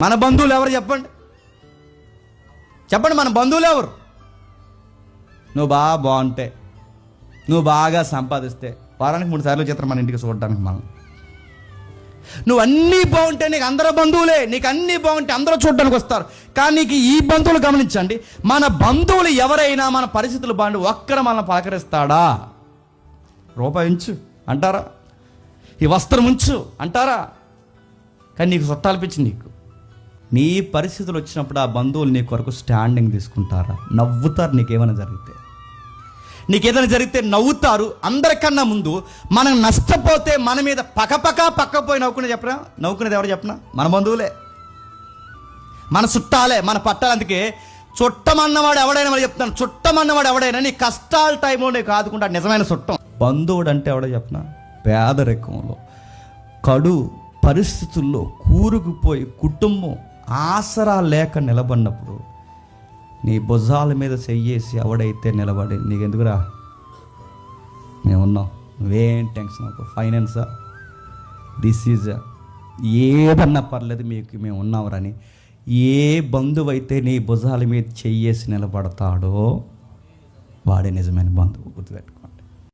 మన బంధువులు ఎవరు చెప్పండి? చెప్పండి, మన బంధువులు ఎవరు? నువ్వు బాగా బాగుంటే, నువ్వు బాగా సంపాదిస్తే వారానికి 3 సార్లు చిత్రం మన ఇంటికి చూడడానికి మనం. నువ్వు అన్నీ బాగుంటే నీకు అందరూ బంధువులే, నీకు అన్నీ బాగుంటే అందరూ చూడడానికి వస్తారు. కానీ నీకు ఈ బంధువులు గమనించండి, మన బంధువులు ఎవరైనా మన పరిస్థితులు బాగుండి ఒక్కడ మనల్ని పలకరిస్తాడా? రూపాయి ఉంచు అంటారా? ఈ వస్త్రం ఉంచు అంటారా? కానీ నీకు సొత్తాలపించింది. నీ పరిస్థితులు వచ్చినప్పుడు ఆ బంధువులు నీ కొరకు స్టాండింగ్ తీసుకుంటారా? నవ్వుతారు. నీకేమైనా జరిగితే నవ్వుతారు. అందరికన్నా ముందు మనం నష్టపోతే మన మీద పక్కపోయి నవ్వుకునేది ఎవరు చెప్పనా? మన బంధువులే, మన చుట్టాలే, మన పట్టాలు. అందుకే చుట్టమన్నవాడు ఎవడైనా, మరి చెప్తాను, చుట్టమన్నవాడు ఎవడైనా నీ కష్టాల టైంలో నీకు ఆదుకుంటా నిజమైన చుట్టం. బంధువుడు అంటే ఎవడో చెప్పనా? పేదరికంలో కడు పరిస్థితుల్లో కూరుకుపోయి కుటుంబం ఆసరా లేక నిలబడినప్పుడు నీ భుజాల మీద చెయ్యేసి ఎవడైతే నిలబడి నీకెందుకురా మేమున్నాం, నువ్వేం టెన్షన్ అవ్వకు, ఫైనాన్సా, డిసీజా, ఏదన్నా పర్లేదు, మేము ఉన్నామని ఏ బంధువు అయితే నీ భుజాల మీద చెయ్యేసి నిలబడతాడో వాడే నిజమైన బంధువు. గుర్తుపెట్టుకో.